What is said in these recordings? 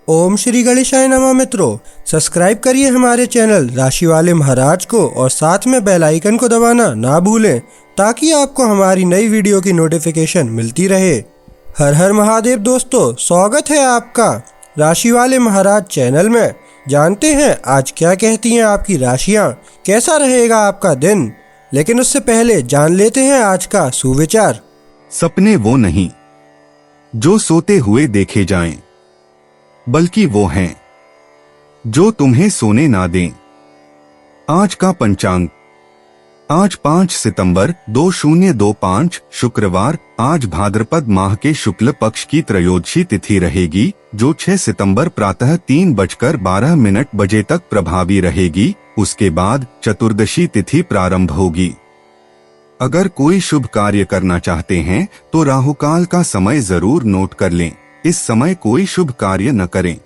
ओम श्री गणेशाय नमः। मित्रों, सब्सक्राइब करिए हमारे चैनल राशि वाले महाराज को और साथ में बेल आइकन को दबाना ना भूलें ताकि आपको हमारी नई वीडियो की नोटिफिकेशन मिलती रहे। हर हर महादेव दोस्तों, स्वागत है आपका राशि वाले महाराज चैनल में। जानते हैं आज क्या कहती हैं आपकी राशियां, कैसा रहेगा आपका दिन। लेकिन उससे पहले जान लेते हैं आज का सुविचार। सपने वो नहीं जो सोते हुए देखे जाएं, बल्कि वो हैं जो तुम्हें सोने ना दें। आज का पंचांग, आज 5 सितंबर 2025 शुक्रवार। आज भाद्रपद माह के शुक्ल पक्ष की त्रयोदशी तिथि रहेगी, जो 6 सितंबर प्रातः 3:12 तक प्रभावी रहेगी। उसके बाद चतुर्दशी तिथि प्रारंभ होगी। अगर कोई शुभ कार्य करना चाहते हैं तो राहुकाल का समय जरूर नोट कर लें। इस समय कोई शुभ कार्य न करें।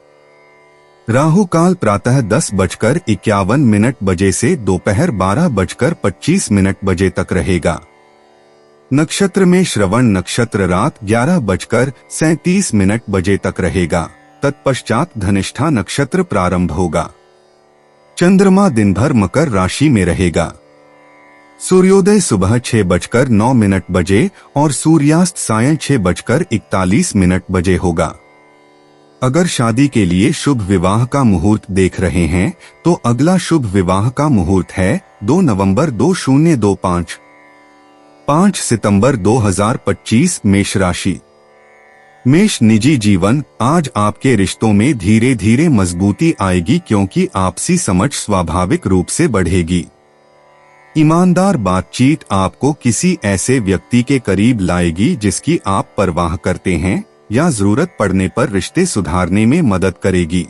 राहु काल प्रातः 10:51 से दोपहर 12:25 तक रहेगा। नक्षत्र में श्रवण नक्षत्र रात 11:37 तक रहेगा। तत्पश्चात धनिष्ठा नक्षत्र प्रारंभ होगा। चंद्रमा दिन भर मकर राशि में रहेगा। सूर्योदय सुबह 6:09 और सूर्यास्त सायं 6:41 होगा। अगर शादी के लिए शुभ विवाह का मुहूर्त देख रहे हैं तो अगला शुभ विवाह का मुहूर्त है 2 नवंबर 2025। 5 सितंबर 2025 मेष राशि। मेष निजी जीवन, आज आपके रिश्तों में धीरे धीरे मजबूती आएगी क्योंकि आपसी समझ स्वाभाविक रूप से बढ़ेगी। ईमानदार बातचीत आपको किसी ऐसे व्यक्ति के करीब लाएगी जिसकी आप परवाह करते हैं या जरूरत पड़ने पर रिश्ते सुधारने में मदद करेगी।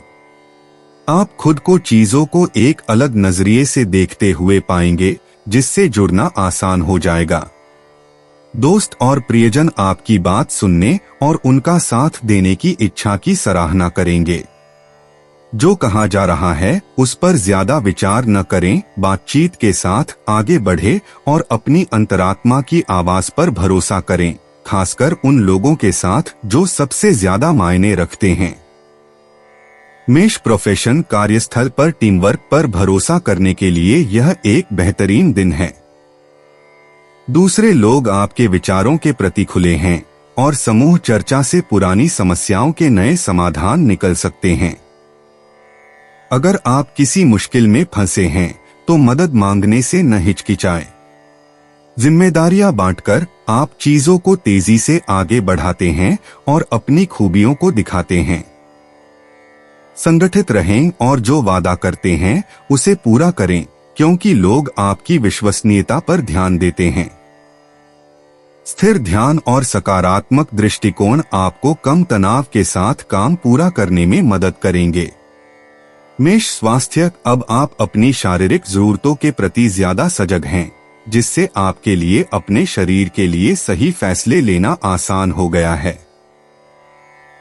आप खुद को चीजों को एक अलग नजरिए से देखते हुए पाएंगे, जिससे जुड़ना आसान हो जाएगा। दोस्त और प्रियजन आपकी बात सुनने और उनका साथ देने की इच्छा की सराहना करेंगे। जो कहा जा रहा है उस पर ज्यादा विचार न करें, बातचीत के साथ आगे बढ़े और अपनी अंतरात्मा की आवाज पर भरोसा करें, खासकर उन लोगों के साथ जो सबसे ज्यादा मायने रखते हैं। मेष प्रोफेशन, कार्यस्थल पर टीमवर्क पर भरोसा करने के लिए यह एक बेहतरीन दिन है। दूसरे लोग आपके विचारों के प्रति खुले हैं और समूह चर्चा से पुरानी समस्याओं के नए समाधान निकल सकते हैं। अगर आप किसी मुश्किल में फंसे हैं तो मदद मांगने से न हिचकिचाएं। जिम्मेदारियां बांटकर आप चीजों को तेजी से आगे बढ़ाते हैं और अपनी खूबियों को दिखाते हैं। संगठित रहें और जो वादा करते हैं उसे पूरा करें, क्योंकि लोग आपकी विश्वसनीयता पर ध्यान देते हैं। स्थिर ध्यान और सकारात्मक दृष्टिकोण आपको कम तनाव के साथ काम पूरा करने में मदद करेंगे। मेष स्वास्थ्य, अब आप अपनी शारीरिक जरूरतों के प्रति ज्यादा सजग हैं, जिससे आपके लिए अपने शरीर के लिए सही फैसले लेना आसान हो गया है।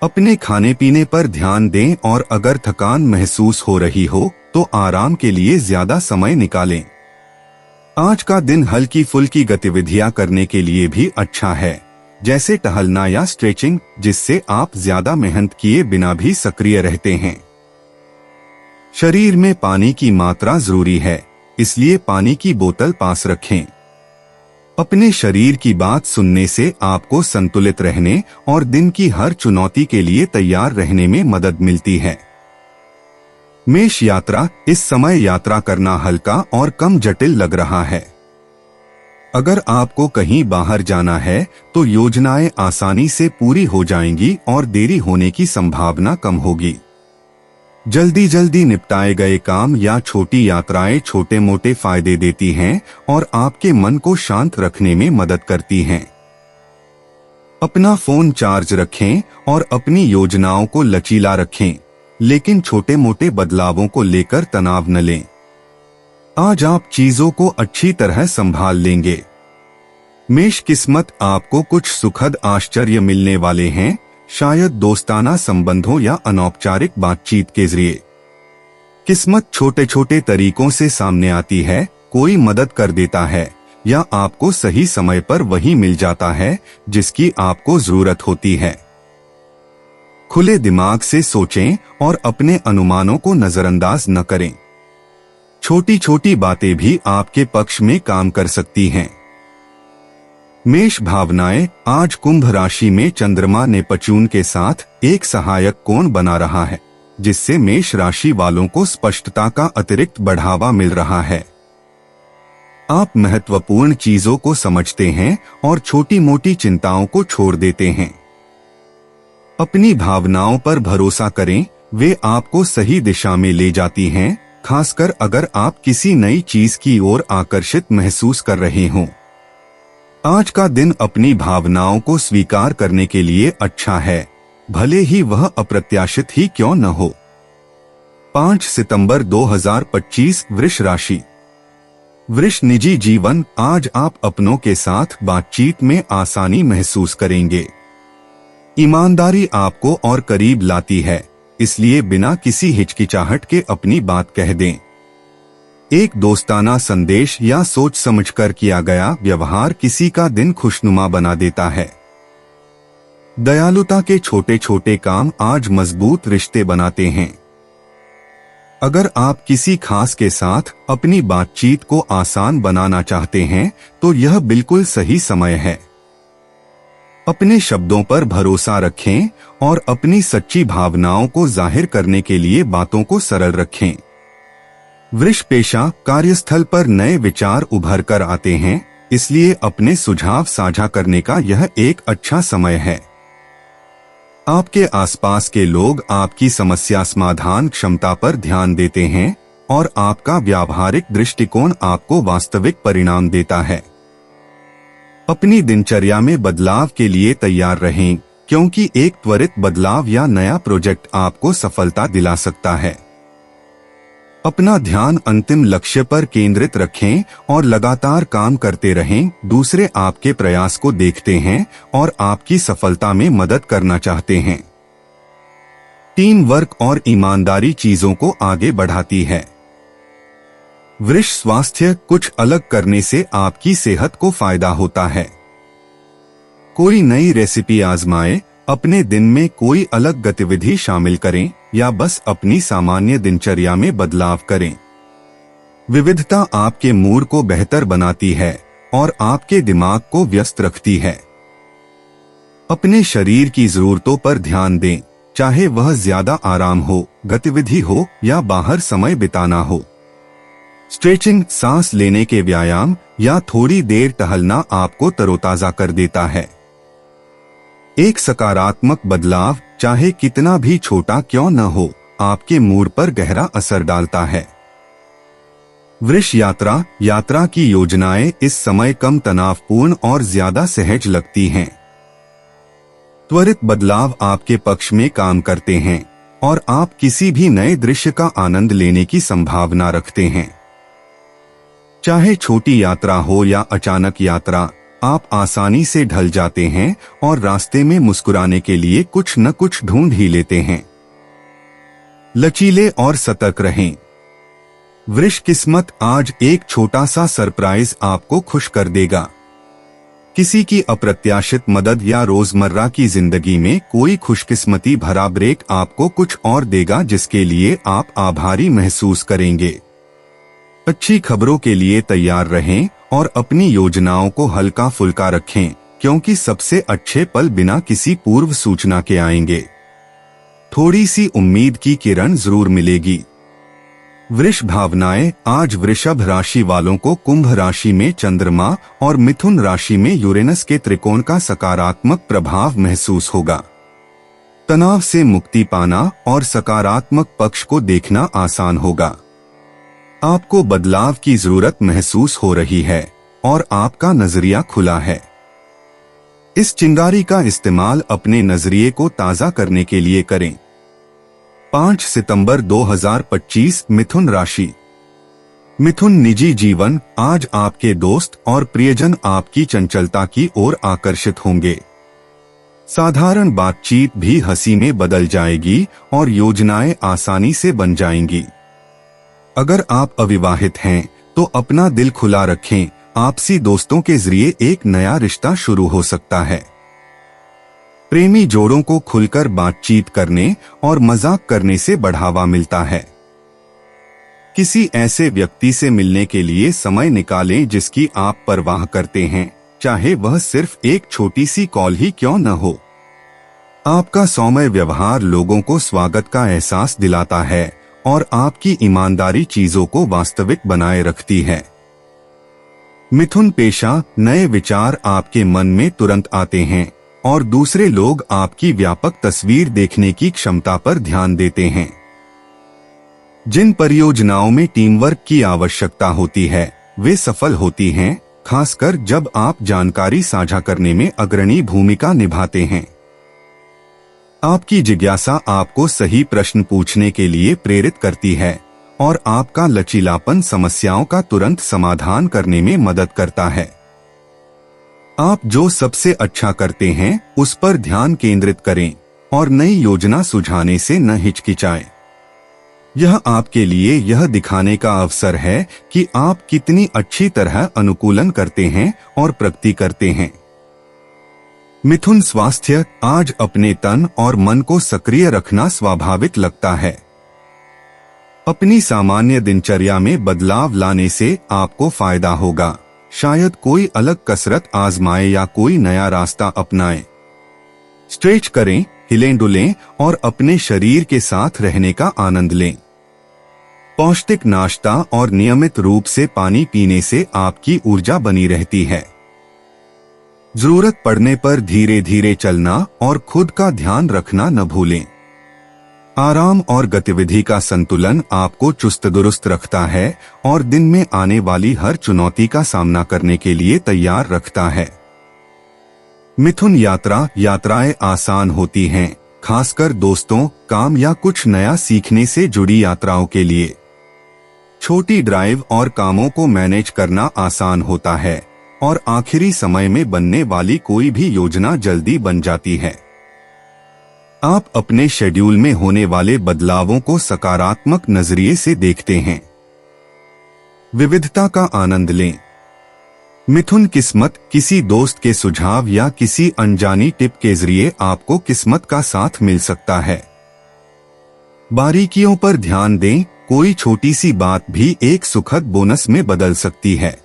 अपने खाने पीने पर ध्यान दें और अगर थकान महसूस हो रही हो तो आराम के लिए ज्यादा समय निकालें। आज का दिन हल्की फुल्की गतिविधियां करने के लिए भी अच्छा है, जैसे टहलना या स्ट्रेचिंग, जिससे आप ज्यादा मेहनत किए बिना भी सक्रिय रहते हैं। शरीर में पानी की मात्रा जरूरी है, इसलिए पानी की बोतल पास रखें। अपने शरीर की बात सुनने से आपको संतुलित रहने और दिन की हर चुनौती के लिए तैयार रहने में मदद मिलती है। मेष यात्रा, इस समय यात्रा करना हल्का और कम जटिल लग रहा है। अगर आपको कहीं बाहर जाना है तो योजनाएं आसानी से पूरी हो जाएंगी और देरी होने की संभावना कम होगी। जल्दी जल्दी निपटाए गए काम या छोटी यात्राएं छोटे मोटे फायदे देती हैं और आपके मन को शांत रखने में मदद करती हैं। अपना फोन चार्ज रखें और अपनी योजनाओं को लचीला रखें, लेकिन छोटे मोटे बदलावों को लेकर तनाव न लें। आज आप चीजों को अच्छी तरह संभाल लेंगे। मेष किस्मत, आपको कुछ सुखद आश्चर्य मिलने वाले हैं, शायद दोस्ताना संबंधों या अनौपचारिक बातचीत के जरिए। किस्मत छोटे छोटे तरीकों से सामने आती है, कोई मदद कर देता है या आपको सही समय पर वही मिल जाता है जिसकी आपको जरूरत होती है। खुले दिमाग से सोचें और अपने अनुमानों को नजरअंदाज न करें। छोटी छोटी बातें भी आपके पक्ष में काम कर सकती हैं। मेष भावनाएं, आज कुंभ राशि में चंद्रमा नेपच्यून के साथ एक सहायक कोण बना रहा है, जिससे मेष राशि वालों को स्पष्टता का अतिरिक्त बढ़ावा मिल रहा है। आप महत्वपूर्ण चीजों को समझते हैं और छोटी मोटी चिंताओं को छोड़ देते हैं। अपनी भावनाओं पर भरोसा करें, वे आपको सही दिशा में ले जाती हैं, खासकर अगर आप किसी नई चीज की ओर आकर्षित महसूस कर रहे हों। आज का दिन अपनी भावनाओं को स्वीकार करने के लिए अच्छा है, भले ही वह अप्रत्याशित ही क्यों न हो। 5 सितंबर 2025 वृष राशि। वृष निजी जीवन, आज आप अपनों के साथ बातचीत में आसानी महसूस करेंगे। ईमानदारी आपको और करीब लाती है, इसलिए बिना किसी हिचकिचाहट के अपनी बात कह दें। एक दोस्ताना संदेश या सोच समझकर किया गया व्यवहार किसी का दिन खुशनुमा बना देता है। दयालुता के छोटे छोटे काम आज मजबूत रिश्ते बनाते हैं। अगर आप किसी खास के साथ अपनी बातचीत को आसान बनाना चाहते हैं तो यह बिल्कुल सही समय है। अपने शब्दों पर भरोसा रखें और अपनी सच्ची भावनाओं को जाहिर करने के लिए बातों को सरल रखें। वृष पेशा, कार्यस्थल पर नए विचार उभर कर आते हैं, इसलिए अपने सुझाव साझा करने का यह एक अच्छा समय है। आपके आसपास के लोग आपकी समस्या समाधान क्षमता पर ध्यान देते हैं और आपका व्यावहारिक दृष्टिकोण आपको वास्तविक परिणाम देता है। अपनी दिनचर्या में बदलाव के लिए तैयार रहें, क्योंकि एक त्वरित बदलाव या नया प्रोजेक्ट आपको सफलता दिला सकता है। अपना ध्यान अंतिम लक्ष्य पर केंद्रित रखें और लगातार काम करते रहें। दूसरे आपके प्रयास को देखते हैं और आपकी सफलता में मदद करना चाहते हैं। टीम वर्क और ईमानदारी चीजों को आगे बढ़ाती है। वृष स्वास्थ्य, कुछ अलग करने से आपकी सेहत को फायदा होता है। कोई नई रेसिपी आजमाएं, अपने दिन में कोई अलग गतिविधि शामिल करें या बस अपनी सामान्य दिनचर्या में बदलाव करें। विविधता आपके मूड को बेहतर बनाती है और आपके दिमाग को व्यस्त रखती है। अपने शरीर की जरूरतों पर ध्यान दें, चाहे वह ज्यादा आराम हो, गतिविधि हो या बाहर समय बिताना हो। स्ट्रेचिंग, सांस लेने के व्यायाम या थोड़ी देर टहलना आपको तरोताजा कर देता है। एक सकारात्मक बदलाव, चाहे कितना भी छोटा क्यों न हो, आपके मूड पर गहरा असर डालता है। वृष यात्रा की योजनाएं इस समय कम तनावपूर्ण और ज्यादा सहज लगती हैं। त्वरित बदलाव आपके पक्ष में काम करते हैं और आप किसी भी नए दृश्य का आनंद लेने की संभावना रखते हैं। चाहे छोटी यात्रा हो या अचानक यात्रा, आप आसानी से ढल जाते हैं और रास्ते में मुस्कुराने के लिए कुछ न कुछ ढूंढ ही लेते हैं। लचीले और सतर्क रहें। वृष किस्मत, आज एक छोटा सा सरप्राइज आपको खुश कर देगा। किसी की अप्रत्याशित मदद या रोजमर्रा की जिंदगी में कोई खुशकिस्मती भरा ब्रेक आपको कुछ और देगा जिसके लिए आप आभारी महसूस करेंगे। अच्छी खबरों के लिए तैयार रहें और अपनी योजनाओं को हल्का फुल्का रखें, क्योंकि सबसे अच्छे पल बिना किसी पूर्व सूचना के आएंगे। थोड़ी सी उम्मीद की किरण जरूर मिलेगी। वृष भावनाएं, आज वृषभ राशि वालों को कुंभ राशि में चंद्रमा और मिथुन राशि में यूरेनस के त्रिकोण का सकारात्मक प्रभाव महसूस होगा। तनाव से मुक्ति पाना और सकारात्मक पक्ष को देखना आसान होगा। आपको बदलाव की जरूरत महसूस हो रही है और आपका नजरिया खुला है। इस चिंगारी का इस्तेमाल अपने नजरिए को ताजा करने के लिए करें। 5 सितंबर 2025 मिथुन राशि। मिथुन निजी जीवन, आज आपके दोस्त और प्रियजन आपकी चंचलता की ओर आकर्षित होंगे। साधारण बातचीत भी हंसी में बदल जाएगी और योजनाएं आसानी से बन जाएंगी। अगर आप अविवाहित हैं तो अपना दिल खुला रखें, आपसी दोस्तों के जरिए एक नया रिश्ता शुरू हो सकता है। प्रेमी जोड़ों को खुलकर बातचीत करने और मजाक करने से बढ़ावा मिलता है। किसी ऐसे व्यक्ति से मिलने के लिए समय निकालें जिसकी आप परवाह करते हैं, चाहे वह सिर्फ एक छोटी सी कॉल ही क्यों न हो। आपका सौम्य व्यवहार लोगों को स्वागत का एहसास दिलाता है और आपकी ईमानदारी चीजों को वास्तविक बनाए रखती है। मिथुन पेशा, नए विचार आपके मन में तुरंत आते हैं और दूसरे लोग आपकी व्यापक तस्वीर देखने की क्षमता पर ध्यान देते हैं। जिन परियोजनाओं में टीम वर्क की आवश्यकता होती है वे सफल होती हैं, खासकर जब आप जानकारी साझा करने में अग्रणी भूमिका निभाते हैं। आपकी जिज्ञासा आपको सही प्रश्न पूछने के लिए प्रेरित करती है और आपका लचीलापन समस्याओं का तुरंत समाधान करने में मदद करता है। आप जो सबसे अच्छा करते हैं उस पर ध्यान केंद्रित करें और नई योजना सुझाने से न हिचकिचाएं। यह आपके लिए यह दिखाने का अवसर है कि आप कितनी अच्छी तरह अनुकूलन करते हैं और प्रगति करते हैं। मिथुन स्वास्थ्य, आज अपने तन और मन को सक्रिय रखना स्वाभाविक लगता है। अपनी सामान्य दिनचर्या में बदलाव लाने से आपको फायदा होगा। शायद कोई अलग कसरत आजमाएं या कोई नया रास्ता अपनाएं। स्ट्रेच करें, हिलें डुलें और अपने शरीर के साथ रहने का आनंद लें। पौष्टिक नाश्ता और नियमित रूप से पानी पीने से आपकी ऊर्जा बनी रहती है। जरूरत पड़ने पर धीरे धीरे चलना और खुद का ध्यान रखना न भूलें। आराम और गतिविधि का संतुलन आपको चुस्त दुरुस्त रखता है और दिन में आने वाली हर चुनौती का सामना करने के लिए तैयार रखता है। मिथुन यात्राएं आसान होती हैं, खासकर दोस्तों, काम या कुछ नया सीखने से जुड़ी यात्राओं के लिए। छोटी ड्राइव और कामों को मैनेज करना आसान होता है और आखिरी समय में बनने वाली कोई भी योजना जल्दी बन जाती है। आप अपने शेड्यूल में होने वाले बदलावों को सकारात्मक नजरिए से देखते हैं। विविधता का आनंद लें। मिथुन किस्मत, किसी दोस्त के सुझाव या किसी अनजानी टिप के जरिए आपको किस्मत का साथ मिल सकता है। बारीकियों पर ध्यान दें, कोई छोटी सी बात भी एक सुखद बोनस में बदल सकती है।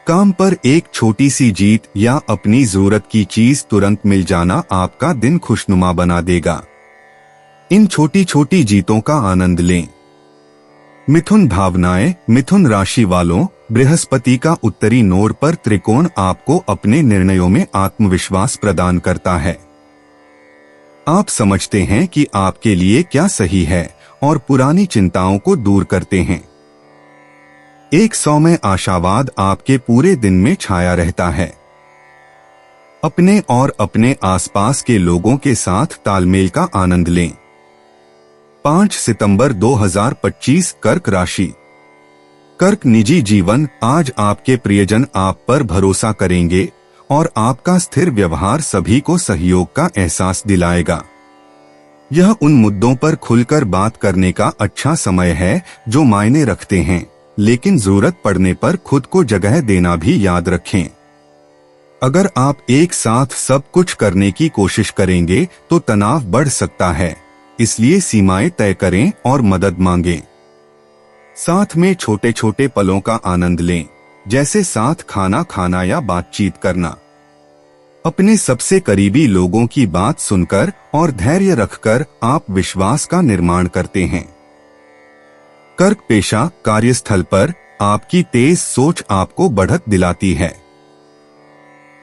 काम पर एक छोटी सी जीत या अपनी जरूरत की चीज तुरंत मिल जाना आपका दिन खुशनुमा बना देगा। इन छोटी छोटी जीतों का आनंद लें। मिथुन भावनाएं, मिथुन राशि वालों, बृहस्पति का उत्तरी नोड पर त्रिकोण आपको अपने निर्णयों में आत्मविश्वास प्रदान करता है। आप समझते हैं कि आपके लिए क्या सही है और पुरानी चिंताओं को दूर करते हैं। एक सौम्य आशावाद आपके पूरे दिन में छाया रहता है। अपने और अपने आसपास के लोगों के साथ तालमेल का आनंद लें। 5 सितंबर 2025 कर्क राशि। कर्क निजी जीवन, आज आपके प्रियजन आप पर भरोसा करेंगे और आपका स्थिर व्यवहार सभी को सहयोग का एहसास दिलाएगा। यह उन मुद्दों पर खुलकर बात करने का अच्छा समय है जो मायने रखते हैं, लेकिन जरूरत पड़ने पर खुद को जगह देना भी याद रखें। अगर आप एक साथ सब कुछ करने की कोशिश करेंगे तो तनाव बढ़ सकता है, इसलिए सीमाएं तय करें और मदद मांगें। साथ में छोटे छोटे पलों का आनंद लें, जैसे साथ खाना खाना या बातचीत करना। अपने सबसे करीबी लोगों की बात सुनकर और धैर्य रखकर आप विश्वास का निर्माण करते हैं। कर्क पेशा, कार्यस्थल पर आपकी तेज सोच आपको बढ़त दिलाती है।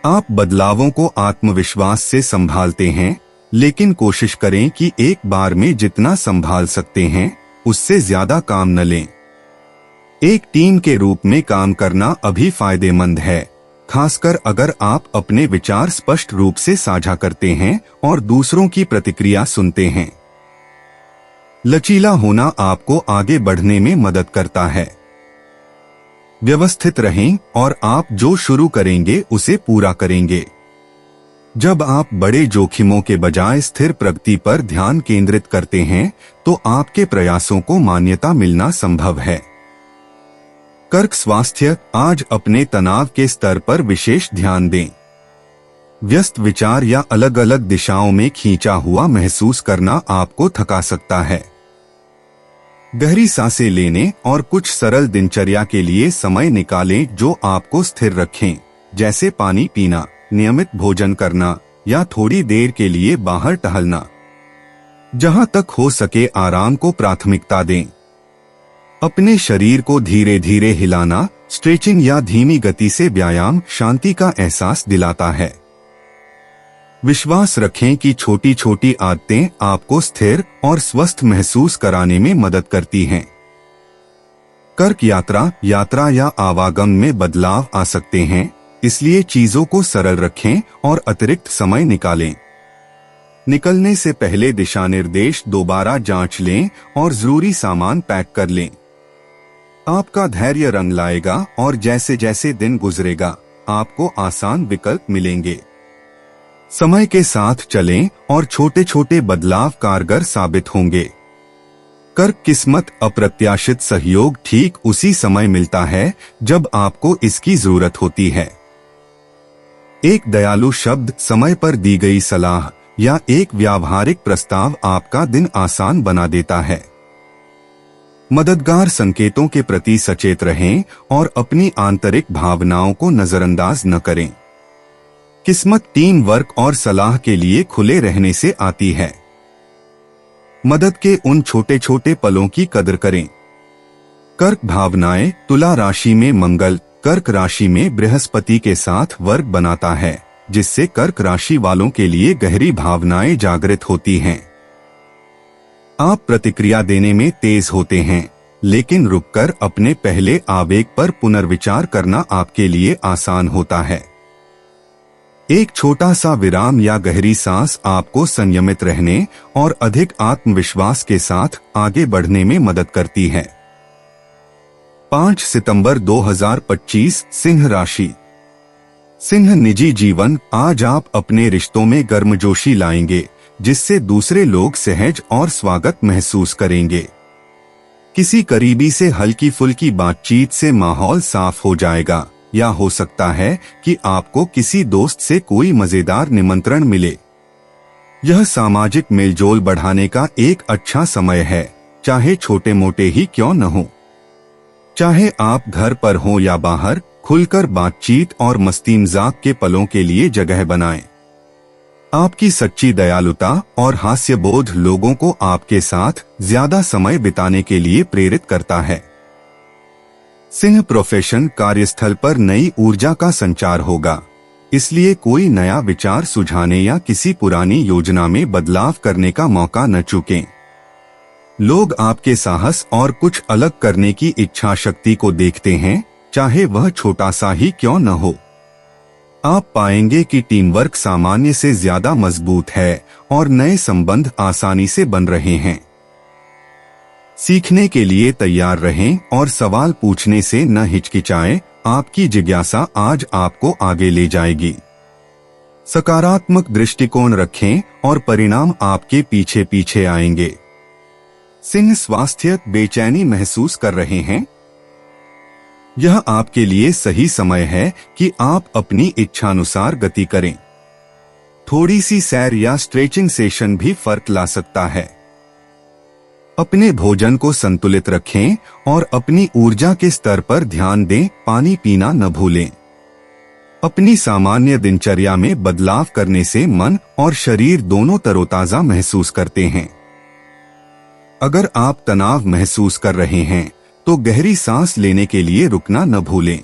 आप बदलावों को आत्मविश्वास से संभालते हैं, लेकिन कोशिश करें कि एक बार में जितना संभाल सकते हैं उससे ज्यादा काम न लें। एक टीम के रूप में काम करना अभी फायदेमंद है, खासकर अगर आप अपने विचार स्पष्ट रूप से साझा करते हैं और दूसरों की प्रतिक्रिया सुनते हैं। लचीला होना आपको आगे बढ़ने में मदद करता है। व्यवस्थित रहें और आप जो शुरू करेंगे उसे पूरा करेंगे। जब आप बड़े जोखिमों के बजाय स्थिर प्रगति पर ध्यान केंद्रित करते हैं तो आपके प्रयासों को मान्यता मिलना संभव है। कर्क स्वास्थ्य, आज अपने तनाव के स्तर पर विशेष ध्यान दें। व्यस्त विचार या अलग अलग दिशाओं में खींचा हुआ महसूस करना आपको थका सकता है। गहरी सांसें लेने और कुछ सरल दिनचर्या के लिए समय निकालें जो आपको स्थिर रखें, जैसे पानी पीना, नियमित भोजन करना या थोड़ी देर के लिए बाहर टहलना। जहां तक हो सके आराम को प्राथमिकता दें। अपने शरीर को धीरे धीरे हिलाना, स्ट्रेचिंग या धीमी गति से व्यायाम शांति का एहसास दिलाता है। विश्वास रखें कि छोटी छोटी आदतें आपको स्थिर और स्वस्थ महसूस कराने में मदद करती हैं। कर्क यात्रा या आवागमन में बदलाव आ सकते हैं, इसलिए चीजों को सरल रखें और अतिरिक्त समय निकालें। निकलने से पहले दिशा निर्देश दोबारा जांच लें और जरूरी सामान पैक कर लें। आपका धैर्य रंग लाएगा और जैसे जैसे दिन गुजरेगा आपको आसान विकल्प मिलेंगे। समय के साथ चलें और छोटे छोटे बदलाव कारगर साबित होंगे। कर्क किस्मत अप्रत्याशित सहयोग ठीक उसी समय मिलता है जब आपको इसकी जरूरत होती है। एक दयालु शब्द, समय पर दी गई सलाह या एक व्यावहारिक प्रस्ताव आपका दिन आसान बना देता है। मददगार संकेतों के प्रति सचेत रहें और अपनी आंतरिक भावनाओं को नजरअंदाज न करें। किस्मत टीम वर्क और सलाह के लिए खुले रहने से आती है। मदद के उन छोटे छोटे पलों की कदर करें। कर्क भावनाएं, तुला राशि में मंगल कर्क राशि में बृहस्पति के साथ वर्ग बनाता है, जिससे कर्क राशि वालों के लिए गहरी भावनाएं जागृत होती हैं। आप प्रतिक्रिया देने में तेज होते हैं, लेकिन रुककर अपने पहले आवेग पर पुनर्विचार करना आपके लिए आसान होता है। एक छोटा सा विराम या गहरी सांस आपको संयमित रहने और अधिक आत्मविश्वास के साथ आगे बढ़ने में मदद करती है। 5 सितंबर 2025 सिंह राशि। सिंह निजी जीवन। आज आप अपने रिश्तों में गर्मजोशी लाएंगे, जिससे दूसरे लोग सहज और स्वागत महसूस करेंगे। किसी करीबी से हल्की फुल्की बातचीत से माहौल साफ हो जाएगा, या हो सकता है कि आपको किसी दोस्त से कोई मजेदार निमंत्रण मिले। यह सामाजिक मेलजोल बढ़ाने का एक अच्छा समय है, चाहे छोटे मोटे ही क्यों न हो। चाहे आप घर पर हो या बाहर, खुलकर बातचीत और मस्ती मजाक के पलों के लिए जगह बनाएं। आपकी सच्ची दयालुता और हास्यबोध लोगों को आपके साथ ज्यादा समय बिताने के लिए प्रेरित करता है। सिंह प्रोफेशन। कार्यस्थल पर नई ऊर्जा का संचार होगा, इसलिए कोई नया विचार सुझाने या किसी पुरानी योजना में बदलाव करने का मौका न चूकें। लोग आपके साहस और कुछ अलग करने की इच्छा शक्ति को देखते हैं, चाहे वह छोटा सा ही क्यों न हो। आप पाएंगे कि टीम वर्क सामान्य से ज्यादा मजबूत है और नए संबंध आसानी से बन रहे हैं। सीखने के लिए तैयार रहें और सवाल पूछने से न हिचकिचाएं। आपकी जिज्ञासा आज आपको आगे ले जाएगी। सकारात्मक दृष्टिकोण रखें और परिणाम आपके पीछे पीछे आएंगे। सिंह स्वास्थ्य। बेचैनी महसूस कर रहे हैं? यह आपके लिए सही समय है कि आप अपनी इच्छानुसार गति करें। थोड़ी सी सैर या स्ट्रेचिंग सेशन भी फर्क ला सकता है। अपने भोजन को संतुलित रखें और अपनी ऊर्जा के स्तर पर ध्यान दें। पानी पीना न भूलें। अपनी सामान्य दिनचर्या में बदलाव करने से मन और शरीर दोनों तरोताजा महसूस करते हैं। अगर आप तनाव महसूस कर रहे हैं तो गहरी सांस लेने के लिए रुकना न भूलें।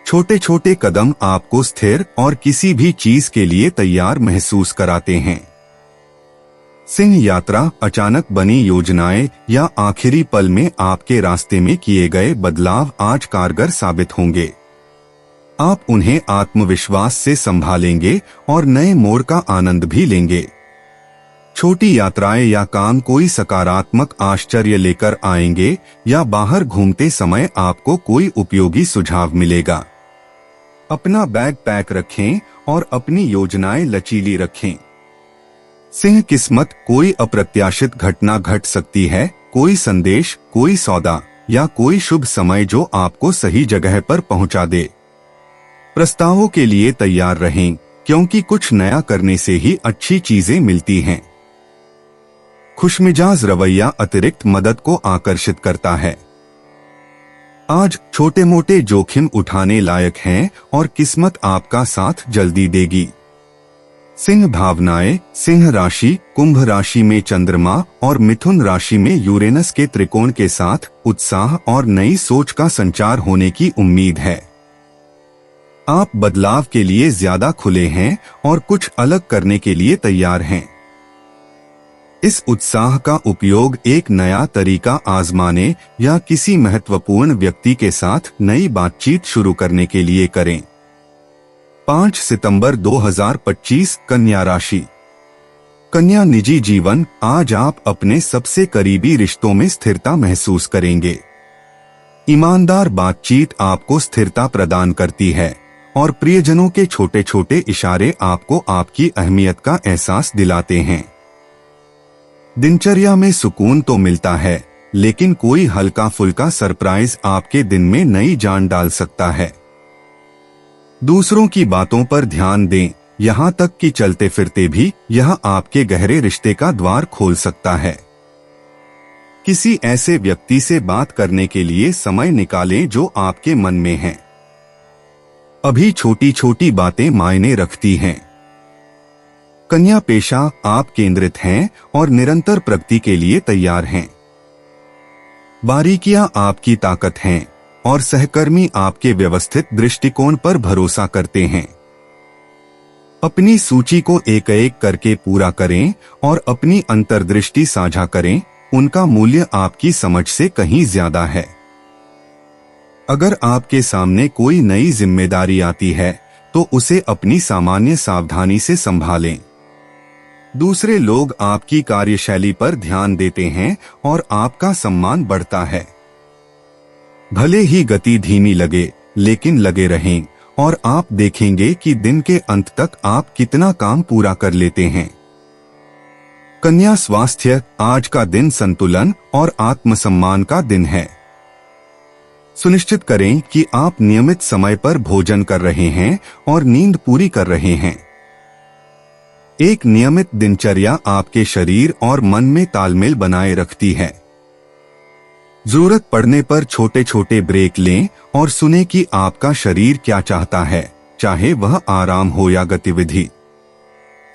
छोटे छोटे कदम आपको स्थिर और किसी भी चीज के लिए तैयार महसूस कराते हैं। सिंह यात्रा। अचानक बनी योजनाएं या आखिरी पल में आपके रास्ते में किए गए बदलाव आज कारगर साबित होंगे। आप उन्हें आत्मविश्वास से संभालेंगे और नए मोड़ का आनंद भी लेंगे। छोटी यात्राएं या काम कोई सकारात्मक आश्चर्य लेकर आएंगे, या बाहर घूमते समय आपको कोई उपयोगी सुझाव मिलेगा। अपना बैग पैक रखें और अपनी योजनाएं लचीली रखें। सिंह किस्मत। कोई अप्रत्याशित घटना घट सकती है, कोई संदेश, कोई सौदा या कोई शुभ समय जो आपको सही जगह पर पहुंचा दे। प्रस्तावों के लिए तैयार रहें, क्योंकि कुछ नया करने से ही अच्छी चीजें मिलती हैं। खुशमिजाज रवैया अतिरिक्त मदद को आकर्षित करता है। आज छोटे मोटे जोखिम उठाने लायक हैं और किस्मत आपका साथ जल्दी देगी। सिंह भावनाएं, सिंह राशि, कुंभ राशि में चंद्रमा और मिथुन राशि में यूरेनस के त्रिकोण के साथ उत्साह और नई सोच का संचार होने की उम्मीद है। आप बदलाव के लिए ज्यादा खुले हैं और कुछ अलग करने के लिए तैयार हैं। इस उत्साह का उपयोग एक नया तरीका आजमाने या किसी महत्वपूर्ण व्यक्ति के साथ नई बातचीत शुरू करने के लिए करें। 5 सितंबर 2025 कन्या राशि। कन्या निजी जीवन। आज आप अपने सबसे करीबी रिश्तों में स्थिरता महसूस करेंगे। ईमानदार बातचीत आपको स्थिरता प्रदान करती है और प्रियजनों के छोटे छोटे इशारे आपको आपकी अहमियत का एहसास दिलाते हैं। दिनचर्या में सुकून तो मिलता है, लेकिन कोई हल्का फुल्का सरप्राइज आपके दिन में नई जान डाल सकता है। दूसरों की बातों पर ध्यान दें, यहाँ तक कि चलते फिरते भी यह आपके गहरे रिश्ते का द्वार खोल सकता है। किसी ऐसे व्यक्ति से बात करने के लिए समय निकालें जो आपके मन में है। अभी छोटी छोटी बातें मायने रखती हैं। कन्या पेशा। आप केंद्रित हैं और निरंतर प्रगति के लिए तैयार हैं। बारीकियां आपकी ताकत हैं और सहकर्मी आपके व्यवस्थित दृष्टिकोण पर भरोसा करते हैं। अपनी सूची को एक एक करके पूरा करें और अपनी अंतर्दृष्टि साझा करें, उनका मूल्य आपकी समझ से कहीं ज्यादा है। अगर आपके सामने कोई नई जिम्मेदारी आती है तो उसे अपनी सामान्य सावधानी से संभालें। दूसरे लोग आपकी कार्यशैली पर ध्यान देते हैं और आपका सम्मान बढ़ता है। भले ही गति धीमी लगे, लेकिन लगे रहें और आप देखेंगे कि दिन के अंत तक आप कितना काम पूरा कर लेते हैं। कन्या स्वास्थ्य। आज का दिन संतुलन और आत्मसम्मान का दिन है। सुनिश्चित करें कि आप नियमित समय पर भोजन कर रहे हैं और नींद पूरी कर रहे हैं। एक नियमित दिनचर्या आपके शरीर और मन में तालमेल बनाए रखती है। जरूरत पड़ने पर छोटे छोटे ब्रेक लें और सुने कि आपका शरीर क्या चाहता है, चाहे वह आराम हो या गतिविधि।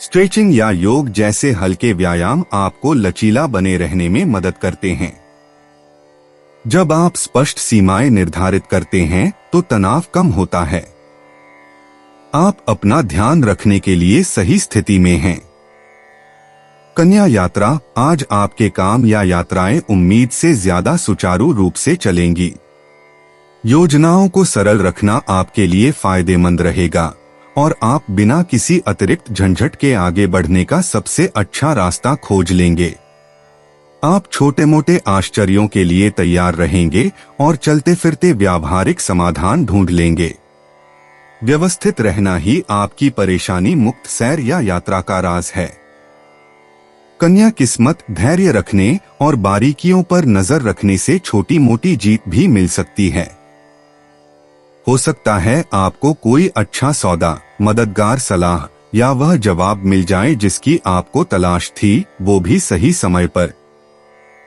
स्ट्रेचिंग या योग जैसे हल्के व्यायाम आपको लचीला बने रहने में मदद करते हैं। जब आप स्पष्ट सीमाएं निर्धारित करते हैं तो तनाव कम होता है। आप अपना ध्यान रखने के लिए सही स्थिति में हैं। कन्या यात्रा। आज आपके काम या यात्राएं उम्मीद से ज्यादा सुचारू रूप से चलेंगी। योजनाओं को सरल रखना आपके लिए फायदेमंद रहेगा और आप बिना किसी अतिरिक्त झंझट के आगे बढ़ने का सबसे अच्छा रास्ता खोज लेंगे। आप छोटे मोटे आश्चर्यों के लिए तैयार रहेंगे और चलते फिरते व्यावहारिक समाधान ढूंढ लेंगे। व्यवस्थित रहना ही आपकी परेशानी मुक्त सैर या यात्रा का राज है। कन्या किस्मत। धैर्य रखने और बारीकियों पर नजर रखने से छोटी मोटी जीत भी मिल सकती है। हो सकता है आपको कोई अच्छा सौदा, मददगार सलाह या वह जवाब मिल जाए जिसकी आपको तलाश थी, वो भी सही समय पर।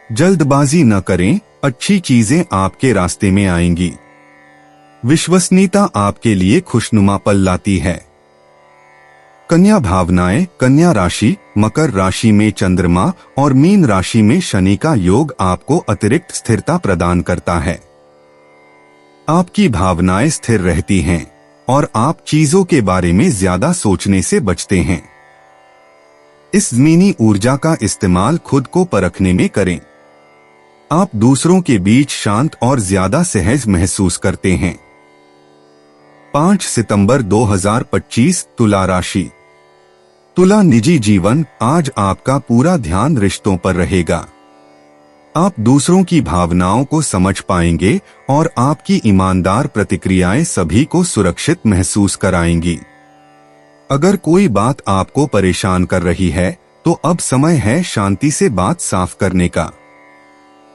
जल्दबाजी न करें, अच्छी चीजें आपके रास्ते में आएंगी। विश्वसनीयता आपके लिए खुशनुमा पल लाती है। कन्या भावनाएं। कन्या राशि, मकर राशि में चंद्रमा और मीन राशि में शनि का योग आपको अतिरिक्त स्थिरता प्रदान करता है। आपकी भावनाएं स्थिर रहती हैं और आप चीजों के बारे में ज्यादा सोचने से बचते हैं। इस ज़मीनी ऊर्जा का इस्तेमाल खुद को परखने में करें। आप दूसरों के बीच शांत और ज्यादा सहज महसूस करते हैं। 5 सितंबर 2025 तुला राशि। तुला निजी जीवन। आज आपका पूरा ध्यान रिश्तों पर रहेगा। आप दूसरों की भावनाओं को समझ पाएंगे और आपकी ईमानदार प्रतिक्रियाएं सभी को सुरक्षित महसूस कराएंगी। अगर कोई बात आपको परेशान कर रही है तो अब समय है शांति से बात साफ करने का।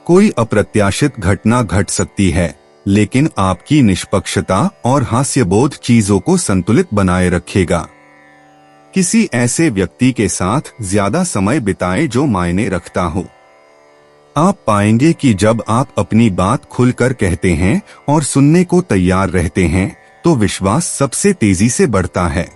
कोई अप्रत्याशित घटना घट सकती है, लेकिन आपकी निष्पक्षता और हास्यबोध चीजों को संतुलित बनाए रखेगा। किसी ऐसे व्यक्ति के साथ ज्यादा समय बिताएं जो मायने रखता हो। आप पाएंगे कि जब आप अपनी बात खुलकर कहते हैं और सुनने को तैयार रहते हैं तो विश्वास सबसे तेजी से बढ़ता है।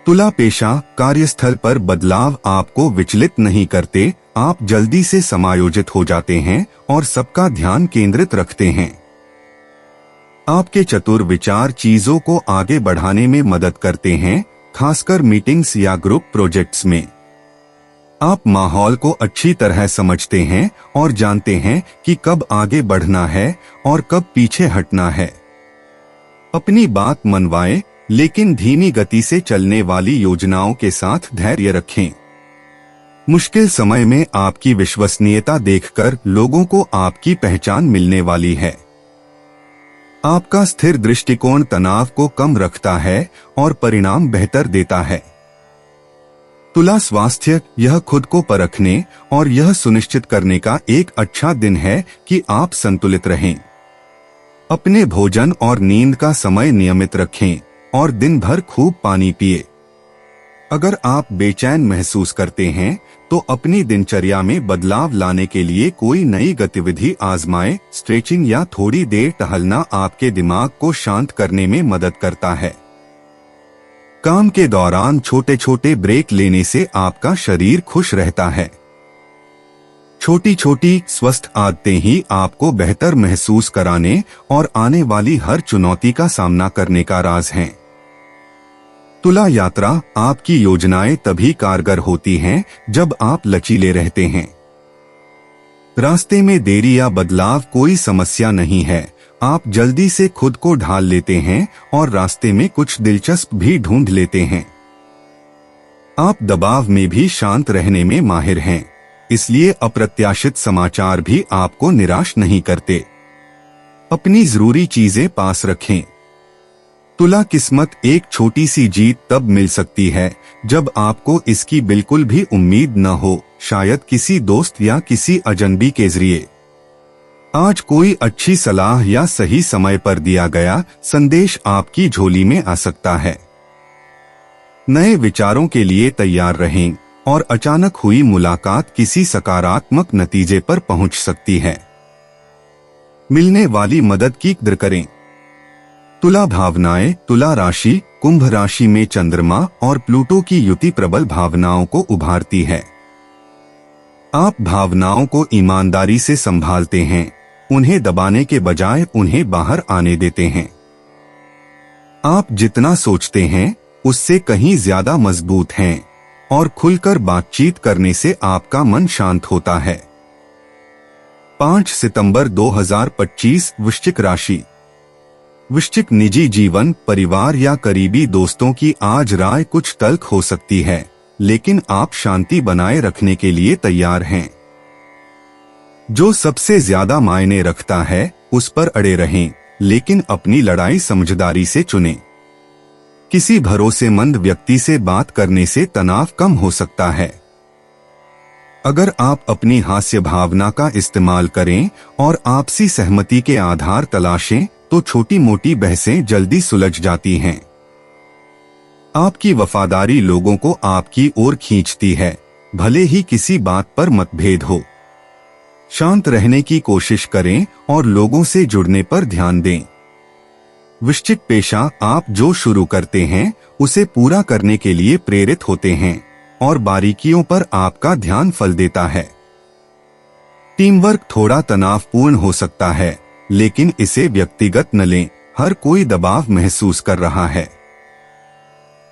तुला पेशा, कार्यस्थल पर बदलाव आपको विचलित नहीं करते, आप जल्दी से समायोजित हो जाते हैं और सबका ध्यान केंद्रित रखते हैं। आपके चतुर विचार चीजों को आगे बढ़ाने में मदद करते हैं, खासकर मीटिंग्स या ग्रुप प्रोजेक्ट्स में। आप माहौल को अच्छी तरह समझते हैं और जानते हैं कि कब आगे बढ़ना है और कब पीछे हटना है। अपनी बात मनवाएं, लेकिन धीमी गति से चलने वाली योजनाओं के साथ धैर्य रखें। मुश्किल समय में आपकी विश्वसनीयता देखकर लोगों को आपकी पहचान मिलने वाली है। आपका स्थिर दृष्टिकोण तनाव को कम रखता है और परिणाम बेहतर देता है। तुला स्वास्थ्य, यह खुद को परखने और यह सुनिश्चित करने का एक अच्छा दिन है कि आप संतुलित रहें। अपने भोजन और नींद का समय नियमित रखें और दिन भर खूब पानी पिए। अगर आप बेचैन महसूस करते हैं तो अपनी दिनचर्या में बदलाव लाने के लिए कोई नई गतिविधि आजमाएं। स्ट्रेचिंग या थोड़ी देर टहलना आपके दिमाग को शांत करने में मदद करता है। काम के दौरान छोटे छोटे ब्रेक लेने से आपका शरीर खुश रहता है। छोटी छोटी स्वस्थ आदतें ही आपको बेहतर महसूस कराने और आने वाली हर चुनौती का सामना करने का राज हैं। तुला यात्रा, आपकी योजनाएं तभी कारगर होती हैं जब आप लचीले रहते हैं। रास्ते में देरी या बदलाव कोई समस्या नहीं है, आप जल्दी से खुद को ढाल लेते हैं और रास्ते में कुछ दिलचस्प भी ढूंढ लेते हैं। आप दबाव में भी शांत रहने में माहिर हैं, इसलिए अप्रत्याशित समाचार भी आपको निराश नहीं करते। अपनी जरूरी चीजें पास रखें। तुला किस्मत, एक छोटी सी जीत तब मिल सकती है जब आपको इसकी बिल्कुल भी उम्मीद न हो, शायद किसी दोस्त या किसी अजनबी के जरिए। आज कोई अच्छी सलाह या सही समय पर दिया गया संदेश आपकी झोली में आ सकता है। नए विचारों के लिए तैयार रहें और अचानक हुई मुलाकात किसी सकारात्मक नतीजे पर पहुंच सकती है। मिलने वाली मदद की कदर करें। तुला भावनाएं, तुला राशि, कुंभ राशि में चंद्रमा और प्लूटो की युति प्रबल भावनाओं को उभारती है। आप भावनाओं को ईमानदारी से संभालते हैं, उन्हें दबाने के बजाय उन्हें बाहर आने देते हैं। आप जितना सोचते हैं उससे कहीं ज्यादा मजबूत हैं और खुलकर बातचीत करने से आपका मन शांत होता है। 5 सितंबर 2025 वृश्चिक राशि। वृश्चिक, निजी जीवन, परिवार या करीबी दोस्तों की आज राय कुछ तल्ख हो सकती है, लेकिन आप शांति बनाए रखने के लिए तैयार हैं। जो सबसे ज्यादा मायने रखता है उस पर अड़े रहें, लेकिन अपनी लड़ाई समझदारी से चुनें। किसी भरोसेमंद व्यक्ति से बात करने से तनाव कम हो सकता है। अगर आप अपनी हास्य भावना का इस्तेमाल करें और आपसी सहमति के आधार तलाशें तो छोटी मोटी बहसें जल्दी सुलझ जाती हैं। आपकी वफादारी लोगों को आपकी ओर खींचती है, भले ही किसी बात पर मतभेद हो। शांत रहने की कोशिश करें और लोगों से जुड़ने पर ध्यान दें। वृश्चिक पेशा, आप जो शुरू करते हैं उसे पूरा करने के लिए प्रेरित होते हैं और बारीकियों पर आपका ध्यान फल देता है। टीम वर्क थोड़ा तनावपूर्ण हो सकता है, लेकिन इसे व्यक्तिगत न लें, हर कोई दबाव महसूस कर रहा है।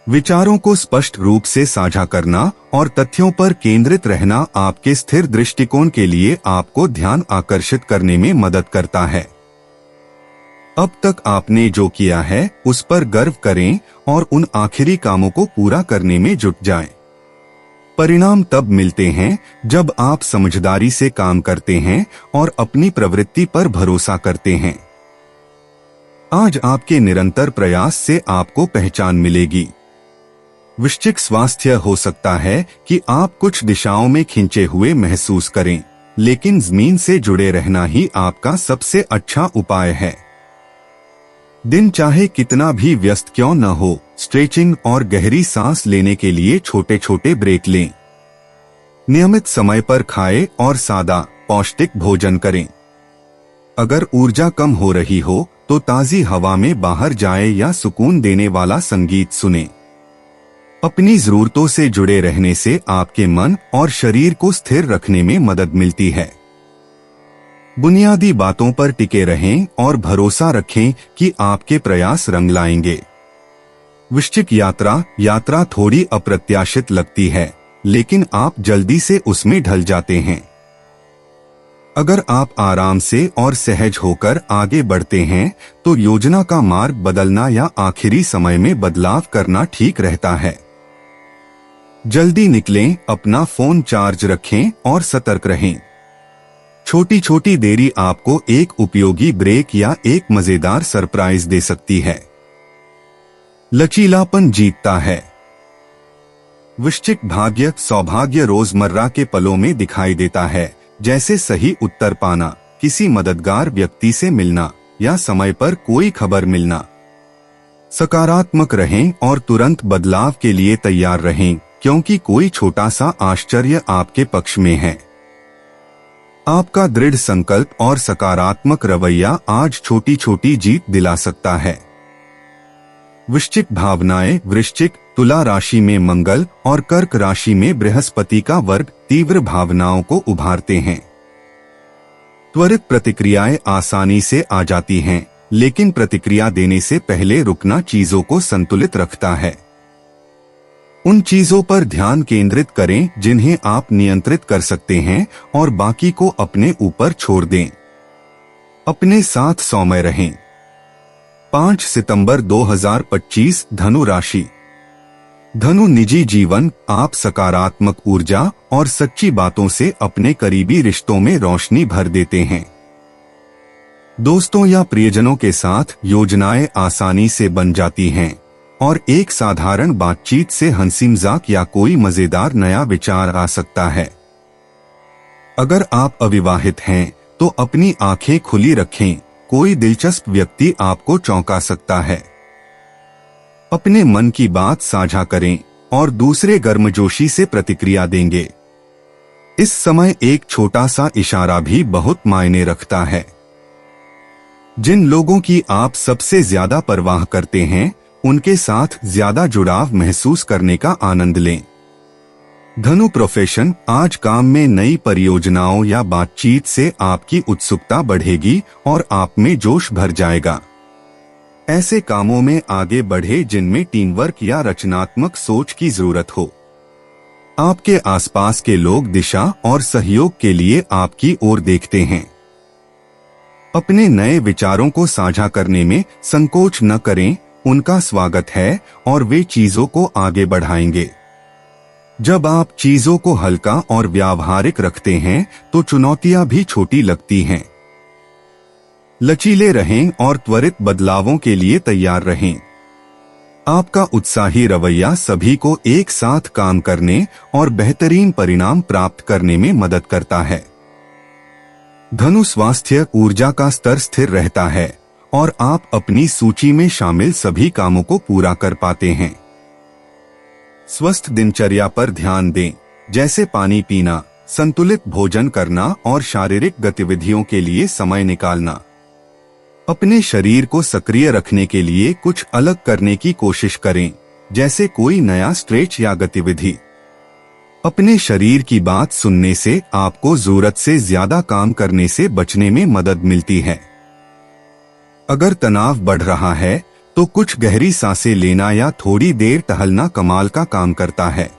विचारों को स्पष्ट रूप से साझा करना और तथ्यों पर केंद्रित रहना आपके स्थिर दृष्टिकोण के लिए आपको ध्यान आकर्षित करने में मदद करता है। अब तक आपने जो किया है उस पर गर्व करें और उन आखिरी कामों को पूरा करने में जुट जाएं। परिणाम तब मिलते हैं जब आप समझदारी से काम करते हैं और अपनी प्रवृत्ति पर भरोसा करते हैं। आज आपके निरंतर प्रयास से आपको पहचान मिलेगी। वृश्चिक स्वास्थ्य, हो सकता है कि आप कुछ दिशाओं में खिंचे हुए महसूस करें, लेकिन जमीन से जुड़े रहना ही आपका सबसे अच्छा उपाय है। दिन चाहे कितना भी व्यस्त क्यों न हो, स्ट्रेचिंग और गहरी सांस लेने के लिए छोटे छोटे ब्रेक लें। नियमित समय पर खाएं और सादा पौष्टिक भोजन करें। अगर ऊर्जा कम हो रही हो तो ताजी हवा में बाहर जाएं या सुकून देने वाला संगीत सुनें। अपनी जरूरतों से जुड़े रहने से आपके मन और शरीर को स्थिर रखने में मदद मिलती है। बुनियादी बातों पर टिके रहें और भरोसा रखें कि आपके प्रयास रंग लाएंगे। वृश्चिक यात्रा थोड़ी अप्रत्याशित लगती है, लेकिन आप जल्दी से उसमें ढल जाते हैं। अगर आप आराम से और सहज होकर आगे बढ़ते हैं तो योजना का मार्ग बदलना या आखिरी समय में बदलाव करना ठीक रहता है। जल्दी निकलें, अपना फोन चार्ज रखें और सतर्क रहें। छोटी छोटी देरी आपको एक उपयोगी ब्रेक या एक मजेदार सरप्राइज दे सकती है। लचीलापन जीतता है। वृश्चिक सौभाग्य रोजमर्रा के पलों में दिखाई देता है, जैसे सही उत्तर पाना, किसी मददगार व्यक्ति से मिलना या समय पर कोई खबर मिलना। सकारात्मक रहें और तुरंत बदलाव के लिए तैयार रहें, क्योंकि कोई छोटा सा आश्चर्य आपके पक्ष में है। आपका दृढ़ संकल्प और सकारात्मक रवैया आज छोटी छोटी जीत दिला सकता है। वृश्चिक भावनाएं। वृश्चिक, तुला राशि में मंगल और कर्क राशि में बृहस्पति का वर्ग तीव्र भावनाओं को उभारते हैं। त्वरित प्रतिक्रियाएं आसानी से आ जाती हैं, लेकिन प्रतिक्रिया देने से पहले रुकना चीजों को संतुलित रखता है। उन चीजों पर ध्यान केंद्रित करें जिन्हें आप नियंत्रित कर सकते हैं और बाकी को अपने ऊपर छोड़ दें। अपने साथ सौम्य रहें। 5 सितंबर 2025 धनु राशि। धनु निजी जीवन। आप सकारात्मक ऊर्जा और सच्ची बातों से अपने करीबी रिश्तों में रोशनी भर देते हैं। दोस्तों या प्रियजनों के साथ योजनाएं आसानी से बन जाती हैं और एक साधारण बातचीत से हंसी मजाक या कोई मजेदार नया विचार आ सकता है। अगर आप अविवाहित हैं तो अपनी आंखें खुली रखें, कोई दिलचस्प व्यक्ति आपको चौंका सकता है। अपने मन की बात साझा करें और दूसरे गर्मजोशी से प्रतिक्रिया देंगे। इस समय एक छोटा सा इशारा भी बहुत मायने रखता है। जिन लोगों की आप सबसे ज्यादा परवाह करते हैं उनके साथ ज्यादा जुड़ाव महसूस करने का आनंद लें। धनु प्रोफेशन। आज काम में नई परियोजनाओं या बातचीत से आपकी उत्सुकता बढ़ेगी और आप में जोश भर जाएगा। ऐसे कामों में आगे बढ़े जिनमें टीम वर्क या रचनात्मक सोच की जरूरत हो। आपके आसपास के लोग दिशा और सहयोग के लिए आपकी ओर देखते हैं। अपने नए विचारों को साझा करने में संकोच न करें, उनका स्वागत है और वे चीजों को आगे बढ़ाएंगे। जब आप चीजों को हल्का और व्यावहारिक रखते हैं तो चुनौतियां भी छोटी लगती हैं। लचीले रहें और त्वरित बदलावों के लिए तैयार रहें। आपका उत्साही रवैया सभी को एक साथ काम करने और बेहतरीन परिणाम प्राप्त करने में मदद करता है। धनु स्वास्थ्य। ऊर्जा का स्तर स्थिर रहता है और आप अपनी सूची में शामिल सभी कामों को पूरा कर पाते हैं। स्वस्थ दिनचर्या पर ध्यान दें, जैसे पानी पीना, संतुलित भोजन करना और शारीरिक गतिविधियों के लिए समय निकालना। अपने शरीर को सक्रिय रखने के लिए कुछ अलग करने की कोशिश करें, जैसे कोई नया स्ट्रेच या गतिविधि। अपने शरीर की बात सुनने से आपको जरूरत से ज्यादा काम करने से बचने में मदद मिलती है। अगर तनाव बढ़ रहा है तो कुछ गहरी सांसें लेना या थोड़ी देर टहलना कमाल का काम करता है।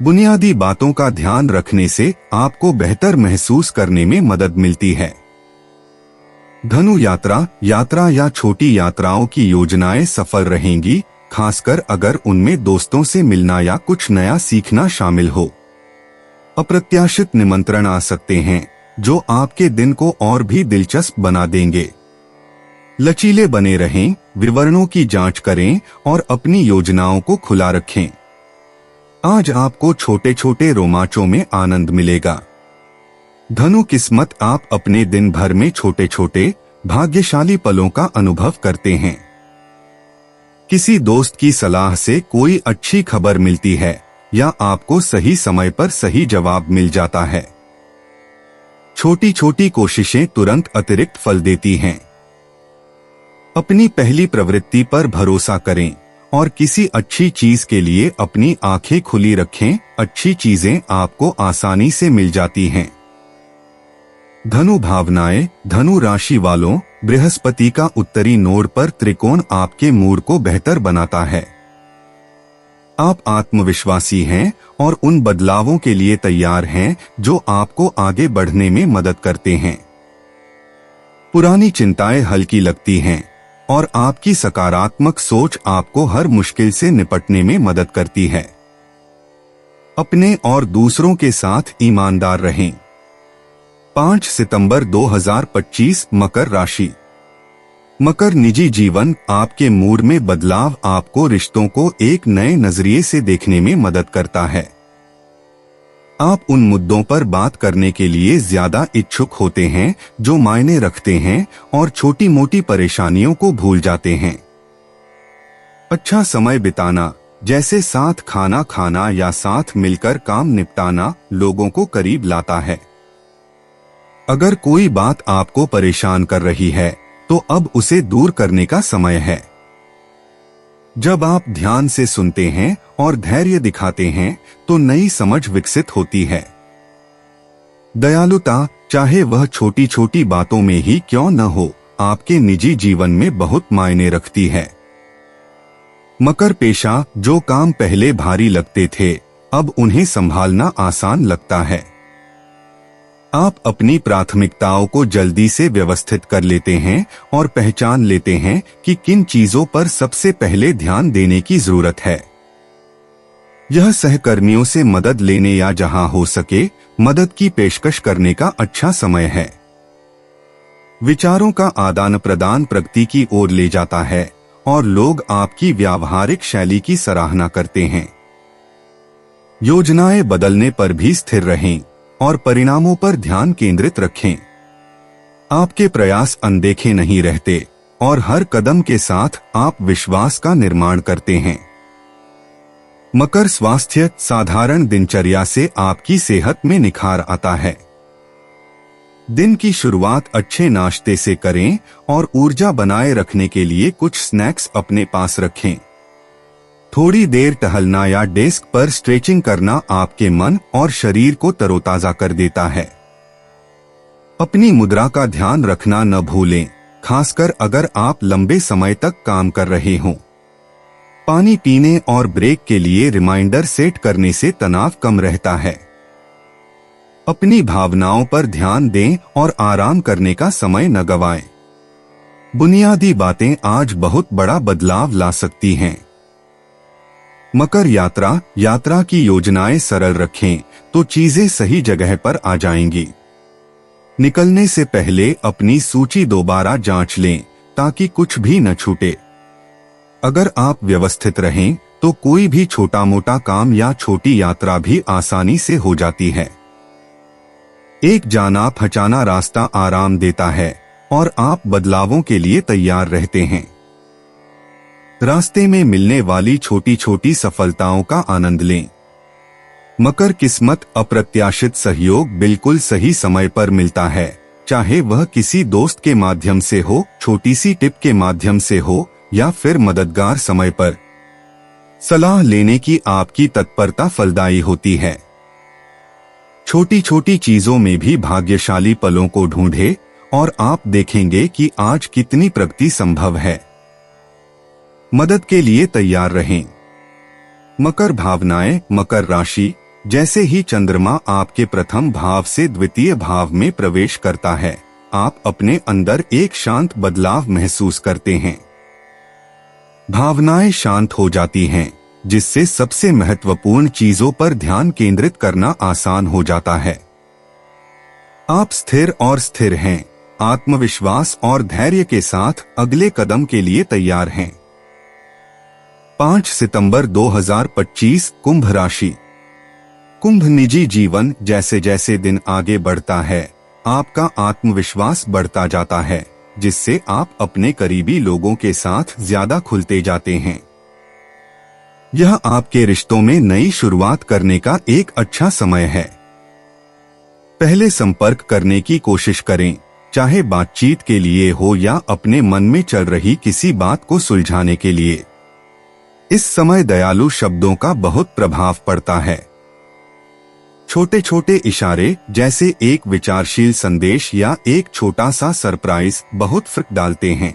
बुनियादी बातों का ध्यान रखने से आपको बेहतर महसूस करने में मदद मिलती है। धनु यात्रा या छोटी यात्राओं की योजनाएं सफल रहेंगी, खासकर अगर उनमें दोस्तों से मिलना या कुछ नया सीखना शामिल हो। अप्रत्याशित निमंत्रण आ सकते हैं जो आपके दिन को और भी दिलचस्प बना देंगे। लचीले बने रहें, विवरणों की जांच करें और अपनी योजनाओं को खुला रखें। आज आपको छोटे छोटे रोमांचों में आनंद मिलेगा। धनु किस्मत। आप अपने दिन भर में छोटे छोटे भाग्यशाली पलों का अनुभव करते हैं। किसी दोस्त की सलाह से कोई अच्छी खबर मिलती है या आपको सही समय पर सही जवाब मिल जाता है। छोटी छोटी कोशिशें तुरंत अतिरिक्त फल देती हैं। अपनी पहली प्रवृत्ति पर भरोसा करें और किसी अच्छी चीज के लिए अपनी आंखें खुली रखें। अच्छी चीजें आपको आसानी से मिल जाती हैं। धनु भावनाएं। धनु राशि वालों, बृहस्पति का उत्तरी नोड पर त्रिकोण आपके मूड को बेहतर बनाता है। आप आत्मविश्वासी हैं और उन बदलावों के लिए तैयार हैं जो आपको आगे बढ़ने में मदद करते हैं। पुरानी चिंताएं हल्की लगती हैं और आपकी सकारात्मक सोच आपको हर मुश्किल से निपटने में मदद करती है। अपने और दूसरों के साथ ईमानदार रहें। 5 सितंबर 2025 मकर राशि। मकर निजी जीवन। आपके मूड में बदलाव आपको रिश्तों को एक नए नजरिए से देखने में मदद करता है। आप उन मुद्दों पर बात करने के लिए ज्यादा इच्छुक होते हैं जो मायने रखते हैं और छोटी मोटी परेशानियों को भूल जाते हैं। अच्छा समय बिताना, जैसे साथ खाना खाना या साथ मिलकर काम निपटाना, लोगों को करीब लाता है। अगर कोई बात आपको परेशान कर रही है तो अब उसे दूर करने का समय है। जब आप ध्यान से सुनते हैं और धैर्य दिखाते हैं तो नई समझ विकसित होती है। दयालुता, चाहे वह छोटी छोटी बातों में ही क्यों न हो, आपके निजी जीवन में बहुत मायने रखती है। मकर पेशा। जो काम पहले भारी लगते थे अब उन्हें संभालना आसान लगता है। आप अपनी प्राथमिकताओं को जल्दी से व्यवस्थित कर लेते हैं और पहचान लेते हैं कि किन चीजों पर सबसे पहले ध्यान देने की जरूरत है। यह सहकर्मियों से मदद लेने या जहां हो सके मदद की पेशकश करने का अच्छा समय है। विचारों का आदान प्रदान प्रगति की ओर ले जाता है और लोग आपकी व्यावहारिक शैली की सराहना करते हैं। योजनाएं बदलने पर भी स्थिर रहें और परिणामों पर ध्यान केंद्रित रखें। आपके प्रयास अनदेखे नहीं रहते और हर कदम के साथ आप विश्वास का निर्माण करते हैं। मकर स्वास्थ्य। साधारण दिनचर्या से आपकी सेहत में निखार आता है। दिन की शुरुआत अच्छे नाश्ते से करें और ऊर्जा बनाए रखने के लिए कुछ स्नैक्स अपने पास रखें। थोड़ी देर टहलना या डेस्क पर स्ट्रेचिंग करना आपके मन और शरीर को तरोताजा कर देता है। अपनी मुद्रा का ध्यान रखना न भूलें, खासकर अगर आप लंबे समय तक काम कर रहे हों। पानी पीने और ब्रेक के लिए रिमाइंडर सेट करने से तनाव कम रहता है। अपनी भावनाओं पर ध्यान दें और आराम करने का समय न गंवाएं। बुनियादी बातें आज बहुत बड़ा बदलाव ला सकती हैं। मकर यात्रा। यात्रा की योजनाएं सरल रखें तो चीजें सही जगह पर आ जाएंगी। निकलने से पहले अपनी सूची दोबारा जांच लें ताकि कुछ भी न छूटे। अगर आप व्यवस्थित रहें तो कोई भी छोटा मोटा काम या छोटी यात्रा भी आसानी से हो जाती है। एक जाना पहचाना रास्ता आराम देता है और आप बदलावों के लिए तैयार रहते हैं। रास्ते में मिलने वाली छोटी छोटी सफलताओं का आनंद लें। मकर किस्मत। अप्रत्याशित सहयोग बिल्कुल सही समय पर मिलता है, चाहे वह किसी दोस्त के माध्यम से हो, छोटी सी टिप के माध्यम से हो या फिर मददगार समय पर। सलाह लेने की आपकी तत्परता फलदायी होती है। छोटी छोटी चीजों में भी भाग्यशाली पलों को ढूंढें और आप देखेंगे कि आज कितनी प्रगति संभव है। मदद के लिए तैयार रहें। मकर भावनाएं। मकर राशि। जैसे ही चंद्रमा आपके प्रथम भाव से द्वितीय भाव में प्रवेश करता है, आप अपने अंदर एक शांत बदलाव महसूस करते हैं। भावनाएं शांत हो जाती हैं, जिससे सबसे महत्वपूर्ण चीजों पर ध्यान केंद्रित करना आसान हो जाता है। आप स्थिर और स्थिर हैं, आत्मविश्वास और धैर्य के साथ अगले कदम के लिए तैयार हैं। 5 सितंबर 2025 कुंभ राशि। कुंभ निजी जीवन। जैसे जैसे दिन आगे बढ़ता है आपका आत्मविश्वास बढ़ता जाता है जिससे आप अपने करीबी लोगों के साथ ज्यादा खुलते जाते हैं। यह आपके रिश्तों में नई शुरुआत करने का एक अच्छा समय है। पहले संपर्क करने की कोशिश करें, चाहे बातचीत के लिए हो या अपने मन में चल रही किसी बात को सुलझाने के लिए। इस समय दयालु शब्दों का बहुत प्रभाव पड़ता है। छोटे छोटे इशारे जैसे एक विचारशील संदेश या एक छोटा सा सरप्राइज बहुत फर्क डालते हैं।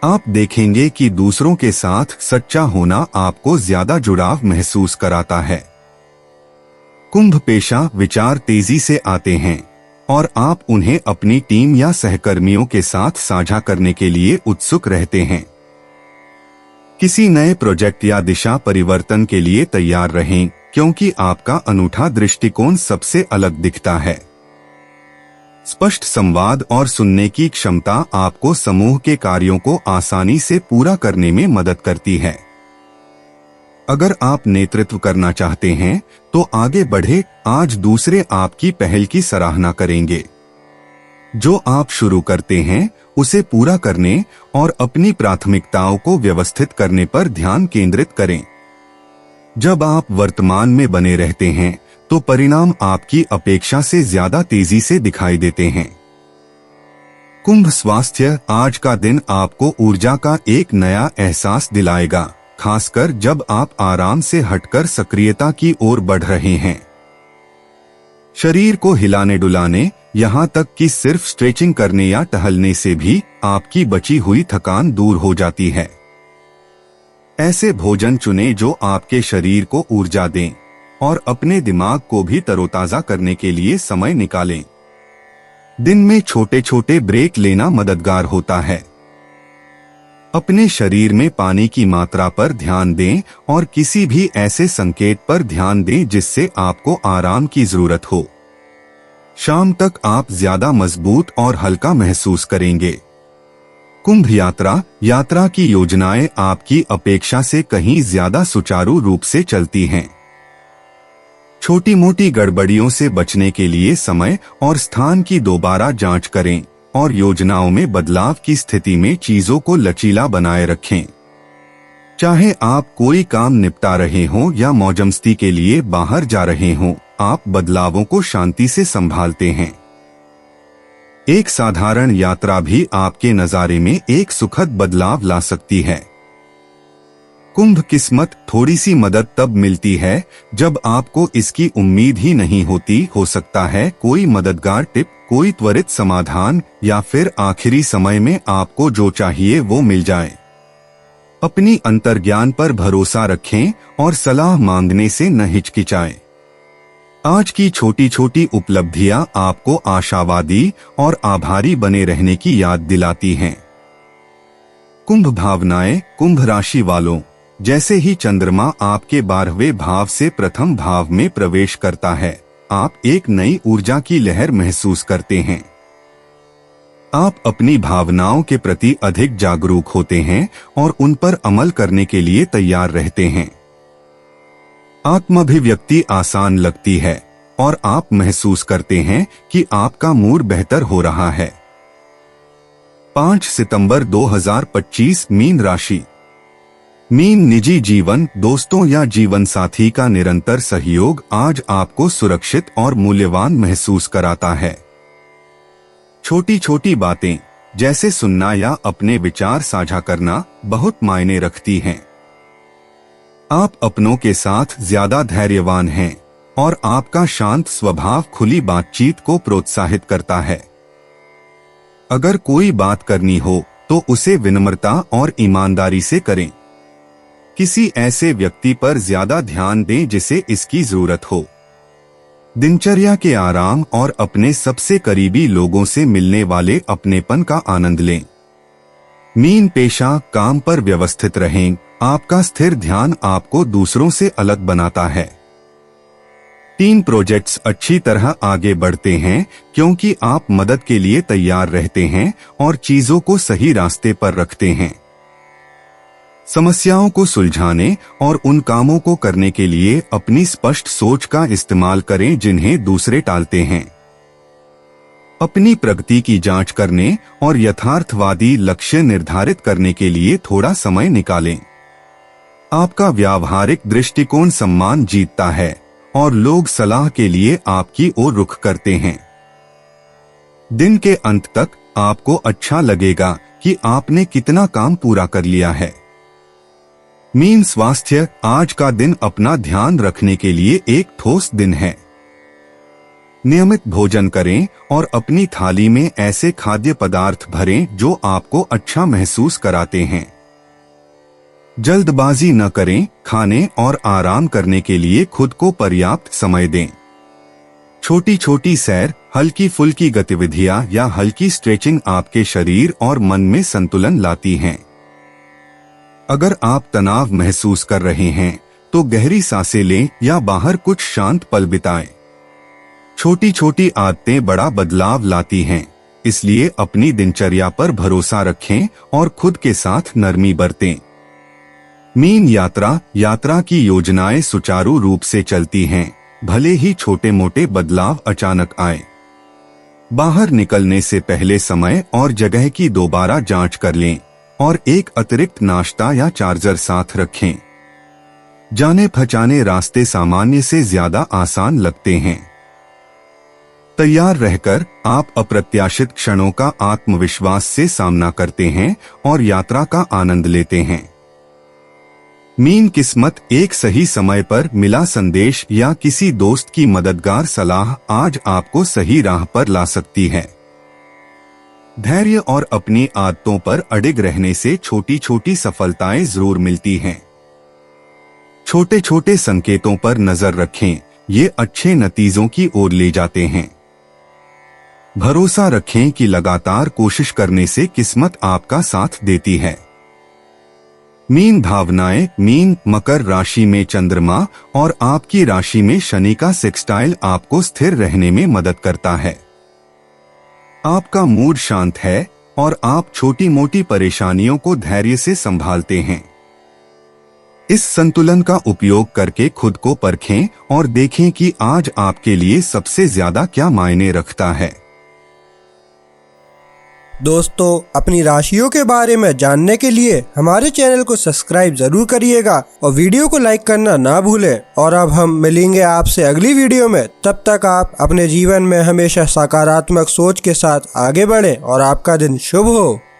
आप देखेंगे कि दूसरों के साथ सच्चा होना आपको ज्यादा जुड़ाव महसूस कराता है। कुंभ पेशा विचार तेजी से आते हैं और आप उन्हें अपनी टीम या सहकर्मियों के साथ साझा करने के लिए उत्सुक रहते हैं। किसी नए प्रोजेक्ट या दिशा परिवर्तन के लिए तैयार रहें, क्योंकि आपका अनूठा दृष्टिकोण सबसे अलग दिखता है। स्पष्ट संवाद और सुनने की क्षमता आपको समूह के कार्यों को आसानी से पूरा करने में मदद करती है। अगर आप नेतृत्व करना चाहते हैं तो आगे बढ़े। आज दूसरे आपकी पहल की सराहना करेंगे। जो आप शुरू करते हैं उसे पूरा करने और अपनी प्राथमिकताओं को व्यवस्थित करने पर ध्यान केंद्रित करें। जब आप वर्तमान में बने रहते हैं तो परिणाम आपकी अपेक्षा से ज्यादा तेजी से दिखाई देते हैं। कुंभ स्वास्थ्य, आज का दिन आपको ऊर्जा का एक नया एहसास दिलाएगा, खासकर जब आप आराम से हटकर सक्रियता की ओर बढ़ रहे हैं। शरीर को हिलाने डुलाने, यहाँ तक कि सिर्फ स्ट्रेचिंग करने या टहलने से भी आपकी बची हुई थकान दूर हो जाती है। ऐसे भोजन चुनें जो आपके शरीर को ऊर्जा दें और अपने दिमाग को भी तरोताजा करने के लिए समय निकालें। दिन में छोटे छोटे ब्रेक लेना मददगार होता है। अपने शरीर में पानी की मात्रा पर ध्यान दें और किसी भी ऐसे संकेत पर ध्यान दें जिससे आपको आराम की जरूरत हो। शाम तक आप ज्यादा मजबूत और हल्का महसूस करेंगे। कुंभ यात्रा की योजनाएं आपकी अपेक्षा से कहीं ज्यादा सुचारू रूप से चलती हैं। छोटी मोटी गड़बड़ियों से बचने के लिए समय और स्थान की दोबारा जांच करें और योजनाओं में बदलाव की स्थिति में चीजों को लचीला बनाए रखें। चाहे आप कोई काम निपटा रहे हों या मौजमस्ती के लिए बाहर जा रहे हों, आप बदलावों को शांति से संभालते हैं। एक साधारण यात्रा भी आपके नजारे में एक सुखद बदलाव ला सकती है। कुंभ किस्मत, थोड़ी सी मदद तब मिलती है जब आपको इसकी उम्मीद ही नहीं होती। हो सकता है कोई मददगार टिप, कोई त्वरित समाधान या फिर आखिरी समय में आपको जो चाहिए वो मिल जाए। अपनी अंतर्ज्ञान पर भरोसा रखें और सलाह मांगने से न हिचकिचाएं। आज की छोटी छोटी उपलब्धियां आपको आशावादी और आभारी बने रहने की याद दिलाती हैं। कुंभ भावनाएं, कुंभ राशि वालों, जैसे ही चंद्रमा आपके 12वें भाव से प्रथम भाव में प्रवेश करता है, आप एक नई ऊर्जा की लहर महसूस करते हैं। आप अपनी भावनाओं के प्रति अधिक जागरूक होते हैं और उन पर अमल करने के लिए तैयार रहते हैं। आत्माभिव्यक्ति आसान लगती है और आप महसूस करते हैं कि आपका मूड बेहतर हो रहा है। 5 सितंबर 2025 मीन राशि। मीन निजी जीवन, दोस्तों या जीवन साथी का निरंतर सहयोग आज आपको सुरक्षित और मूल्यवान महसूस कराता है। छोटी छोटी बातें जैसे सुनना या अपने विचार साझा करना बहुत मायने रखती हैं। आप अपनों के साथ ज्यादा धैर्यवान हैं और आपका शांत स्वभाव खुली बातचीत को प्रोत्साहित करता है। अगर कोई बात करनी हो तो उसे विनम्रता और ईमानदारी से करें। किसी ऐसे व्यक्ति पर ज्यादा ध्यान दें जिसे इसकी जरूरत हो। दिनचर्या के आराम और अपने सबसे करीबी लोगों से मिलने वाले अपनेपन का आनंद लें। मीन पेशा, काम पर व्यवस्थित रहें। आपका स्थिर ध्यान आपको दूसरों से अलग बनाता है। टीम प्रोजेक्ट्स अच्छी तरह आगे बढ़ते हैं क्योंकि आप मदद के लिए तैयार रहते हैं और चीजों को सही रास्ते पर रखते हैं। समस्याओं को सुलझाने और उन कामों को करने के लिए अपनी स्पष्ट सोच का इस्तेमाल करें जिन्हें दूसरे टालते हैं। अपनी प्रगति की जांच करने और यथार्थवादी लक्ष्य निर्धारित करने के लिए थोड़ा समय निकालें। आपका व्यावहारिक दृष्टिकोण सम्मान जीतता है और लोग सलाह के लिए आपकी ओर रुख करते हैं। दिन के अंत तक आपको अच्छा लगेगा कि आपने कितना काम पूरा कर लिया है। मीन स्वास्थ्य, आज का दिन अपना ध्यान रखने के लिए एक ठोस दिन है। नियमित भोजन करें और अपनी थाली में ऐसे खाद्य पदार्थ भरें जो आपको अच्छा महसूस कराते हैं। जल्दबाजी न करें, खाने और आराम करने के लिए खुद को पर्याप्त समय दें। छोटी छोटी सैर, हल्की फुल्की गतिविधियां या हल्की स्ट्रेचिंग आपके शरीर और मन में संतुलन लाती हैं। अगर आप तनाव महसूस कर रहे हैं तो गहरी सांसें लें या बाहर कुछ शांत पल बिताएं। छोटी छोटी आदतें बड़ा बदलाव लाती हैं, इसलिए अपनी दिनचर्या पर भरोसा रखें और खुद के साथ नरमी बरतें। मीन यात्रा की योजनाएं सुचारू रूप से चलती हैं, भले ही छोटे मोटे बदलाव अचानक आए। बाहर निकलने से पहले समय और जगह की दोबारा जांच कर लें और एक अतिरिक्त नाश्ता या चार्जर साथ रखें। जाने पहचाने रास्ते सामान्य से ज्यादा आसान लगते हैं। तैयार रहकर आप अप्रत्याशित क्षणों का आत्मविश्वास से सामना करते हैं और यात्रा का आनंद लेते हैं। मीन किस्मत, एक सही समय पर मिला संदेश या किसी दोस्त की मददगार सलाह आज आपको सही राह पर ला सकती है। धैर्य और अपनी आदतों पर अडिग रहने से छोटी छोटी सफलताएं जरूर मिलती हैं। छोटे छोटे संकेतों पर नजर रखें, ये अच्छे नतीजों की ओर ले जाते हैं। भरोसा रखें कि लगातार कोशिश करने से किस्मत आपका साथ देती है। मीन भावनाएं, मीन मकर राशि में चंद्रमा और आपकी राशि में शनि का सेक्सटाइल आपको स्थिर रहने में मदद करता है। आपका मूड शांत है और आप छोटी मोटी परेशानियों को धैर्य से संभालते हैं। इस संतुलन का उपयोग करके खुद को परखें और देखें कि आज आपके लिए सबसे ज्यादा क्या मायने रखता है। दोस्तों, अपनी राशियों के बारे में जानने के लिए हमारे चैनल को सब्सक्राइब जरूर करिएगा और वीडियो को लाइक करना ना भूलें। और अब हम मिलेंगे आपसे अगली वीडियो में। तब तक आप अपने जीवन में हमेशा सकारात्मक सोच के साथ आगे बढ़ें और आपका दिन शुभ हो।